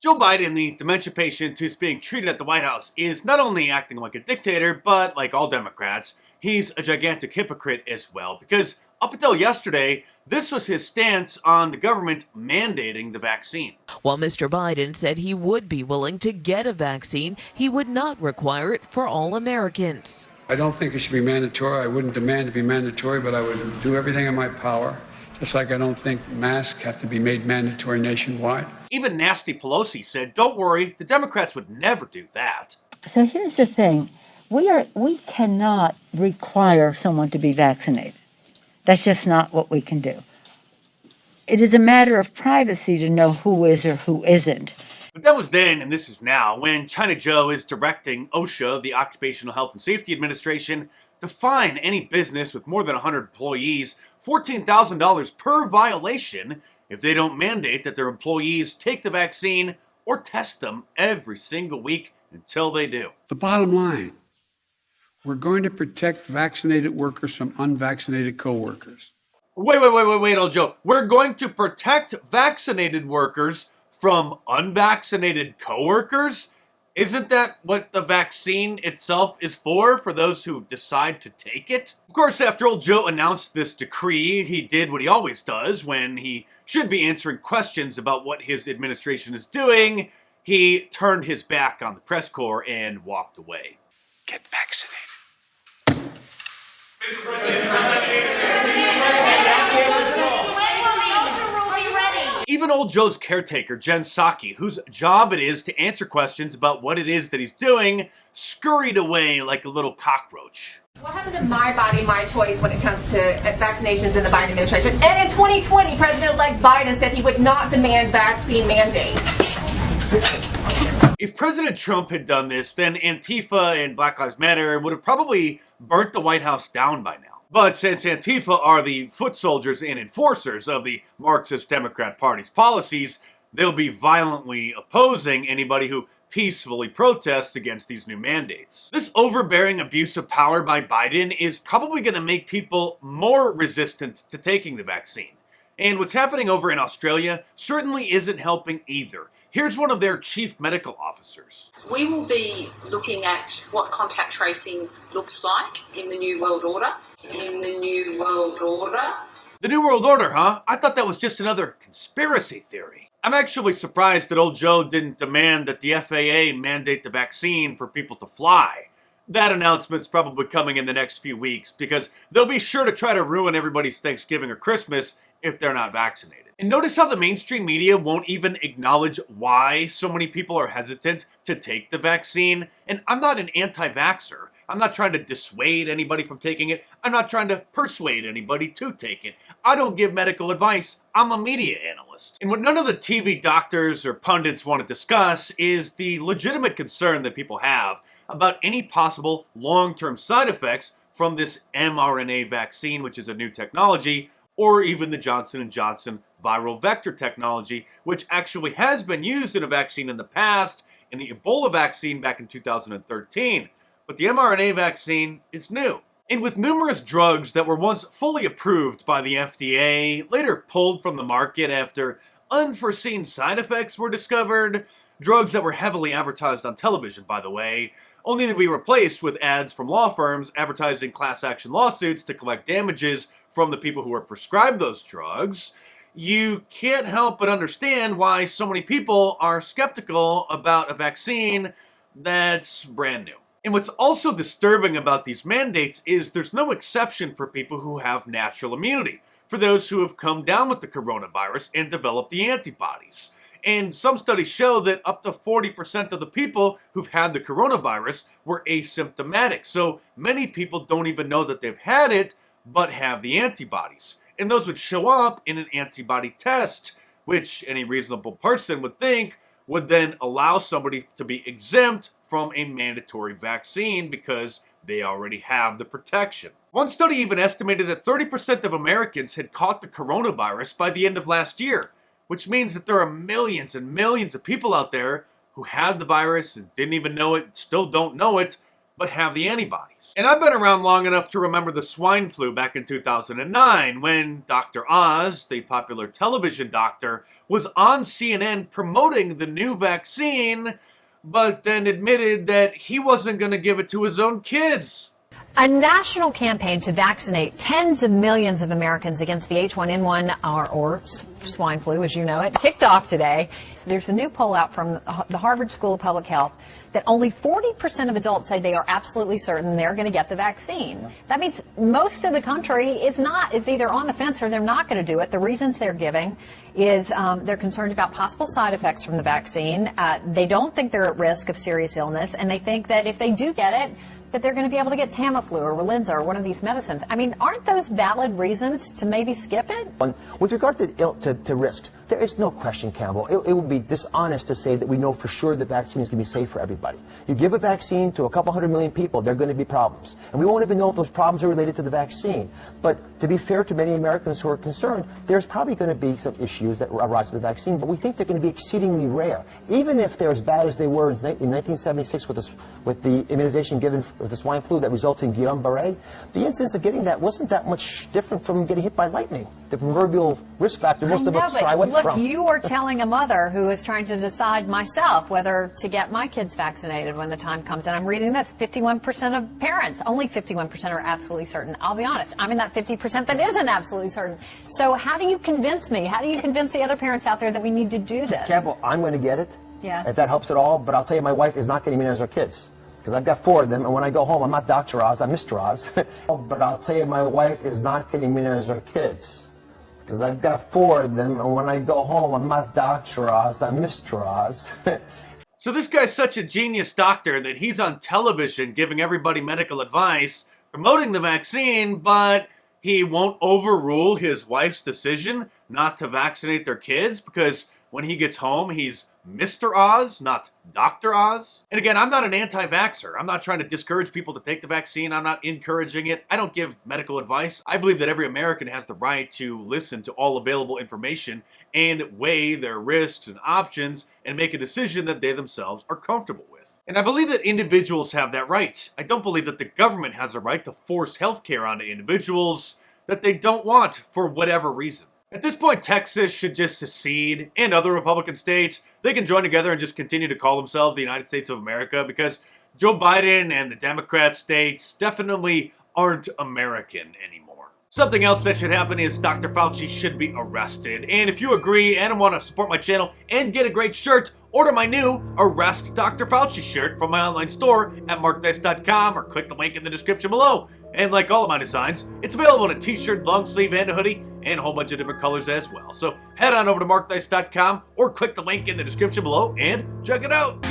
Joe Biden, the dementia patient who's being treated at the White House, is not only acting like a dictator, but like all Democrats, he's a gigantic hypocrite as well. Because up until yesterday, this was his stance on the government mandating the vaccine. While Mr. Biden said he would be willing to get a vaccine, he would not require it for all Americans. I don't think it should be mandatory. I wouldn't demand to be mandatory, but I would do everything in my power. Just like I don't think masks have to be made mandatory nationwide. Even Nasty Pelosi said, don't worry, the Democrats would never do that. So here's the thing. We cannot require someone to be vaccinated. That's just not what we can do. It is a matter of privacy to know who is or who isn't. But that was then, and this is now, when China Joe is directing OSHA, the Occupational Health and Safety Administration, to fine any business with more than 100 employees $14,000 per violation if they don't mandate that their employees take the vaccine or test them every single week until they do. The bottom line, we're going to protect vaccinated workers from unvaccinated coworkers. Wait, old Joe. We're going to protect vaccinated workers from unvaccinated coworkers? Isn't that what the vaccine itself is for those who decide to take it? Of course, after old Joe announced this decree, he did what he always does when he should be answering questions about what his administration is doing. He turned his back on the press corps and walked away. Get vaccinated. Mr. President, Even old Joe's caretaker, Jen Psaki, whose job it is to answer questions about what it is that he's doing, scurried away like a little cockroach. What happened to my body, my choice when it comes to vaccinations in the Biden administration? And in 2020, President-elect Biden said he would not demand vaccine mandates. If President Trump had done this, then Antifa and Black Lives Matter would have probably burnt the White House down by now. But since Antifa are the foot soldiers and enforcers of the Marxist Democrat Party's policies, they'll be violently opposing anybody who peacefully protests against these new mandates. This overbearing abuse of power by Biden is probably going to make people more resistant to taking the vaccine. And what's happening over in Australia certainly isn't helping either. Here's one of their chief medical officers. We will be looking at what contact tracing looks like in the New World Order. In the New World Order. The New World Order, huh? I thought that was just another conspiracy theory. I'm actually surprised that old Joe didn't demand that the FAA mandate the vaccine for people to fly. That announcement's probably coming in the next few weeks because they'll be sure to try to ruin everybody's Thanksgiving or Christmas if they're not vaccinated. And notice how the mainstream media won't even acknowledge why so many people are hesitant to take the vaccine. And I'm not an anti-vaxxer. I'm not trying to dissuade anybody from taking it. I'm not trying to persuade anybody to take it. I don't give medical advice. I'm a media analyst. And what none of the TV doctors or pundits want to discuss is the legitimate concern that people have about any possible long-term side effects from this mRNA vaccine, which is a new technology, or even the Johnson & Johnson viral vector technology, which actually has been used in a vaccine in the past, in the Ebola vaccine back in 2013. But the mRNA vaccine is new. And with numerous drugs that were once fully approved by the FDA, later pulled from the market after unforeseen side effects were discovered, drugs that were heavily advertised on television, by the way, only to be replaced with ads from law firms advertising class action lawsuits to collect damages from the people who were prescribed those drugs, you can't help but understand why so many people are skeptical about a vaccine that's brand new. And what's also disturbing about these mandates is there's no exception for people who have natural immunity, for those who have come down with the coronavirus and developed the antibodies. And some studies show that up to 40% of the people who've had the coronavirus were asymptomatic. So many people don't even know that they've had it, but have the antibodies. And those would show up in an antibody test, which any reasonable person would think would then allow somebody to be exempt from a mandatory vaccine because they already have the protection. One study even estimated that 30% of Americans had caught the coronavirus by the end of last year, which means that there are millions and millions of people out there who had the virus and didn't even know it, still don't know it, but have the antibodies. And I've been around long enough to remember the swine flu back in 2009 when Dr. Oz, the popular television doctor, was on CNN promoting the new vaccine, but then admitted that he wasn't going to give it to his own kids. A national campaign to vaccinate tens of millions of Americans against the H1N1 or swine flu, as you know it, kicked off today. There's a new poll out from the Harvard School of Public Health that only 40% of adults say they are absolutely certain they're going to get the vaccine. That means most of the country is either on the fence or they're not going to do it. The reasons they're giving is they're concerned about possible side effects from the vaccine. They don't think they're at risk of serious illness, and they think that if they do get it, that they're going to be able to get Tamiflu or Relenza or one of these medicines. I mean, aren't those valid reasons to maybe skip it? With regard to risks, there is no question, Campbell. It would be dishonest to say that we know for sure the vaccine is going to be safe for everybody. You give a vaccine to a couple 100 million people, there are going to be problems. And we won't even know if those problems are related to the vaccine. But to be fair to many Americans who are concerned, there's probably going to be some issues that arise with the vaccine, but we think they're going to be exceedingly rare. Even if they're as bad as they were in 1976 with the immunization given with the swine flu that resulted in Guillain-Barré, the incidence of getting that wasn't that much different from getting hit by lightning. The proverbial risk factor most of us shy away from. You are telling a mother who is trying to decide myself whether to get my kids vaccinated when the time comes, and I'm reading this, 51% of parents, only 51% are absolutely certain. I'll be honest, I'm in that 50% that isn't absolutely certain. So how do you convince me? How do you convince the other parents out there that we need to do this? Campbell, I'm going to get it, yes, if that helps at all, but I'll tell you, my wife is not getting immunized our kids. Because I've got 4 of them, and when I go home, I'm not Dr. Oz, I'm Mr. Oz. But I'll tell you, my wife is not getting immunized our kids. Because I've got 4 of them, and when I go home, I'm not Dr. Oz, I'm Mr. Oz. So this guy's such a genius doctor that he's on television giving everybody medical advice, promoting the vaccine, but he won't overrule his wife's decision not to vaccinate their kids because when he gets home, he's Mr. Oz, not Dr. Oz. And again, I'm not an anti-vaxxer. I'm not trying to discourage people to take the vaccine. I'm not encouraging it. I don't give medical advice. I believe that every American has the right to listen to all available information and weigh their risks and options and make a decision that they themselves are comfortable with. And I believe that individuals have that right. I don't believe that the government has a right to force healthcare onto individuals that they don't want for whatever reason. At this point, Texas should just secede, and other Republican states, they can join together and just continue to call themselves the United States of America because Joe Biden and the Democrat states definitely aren't American anymore. Something else that should happen is Dr. Fauci should be arrested. And if you agree and want to support my channel and get a great shirt, order my new Arrest Dr. Fauci shirt from my online store at markdice.com or click the link in the description below. And like all of my designs, it's available in a t-shirt, long sleeve, and a hoodie, and a whole bunch of different colors as well. So head on over to markdice.com or click the link in the description below and check it out.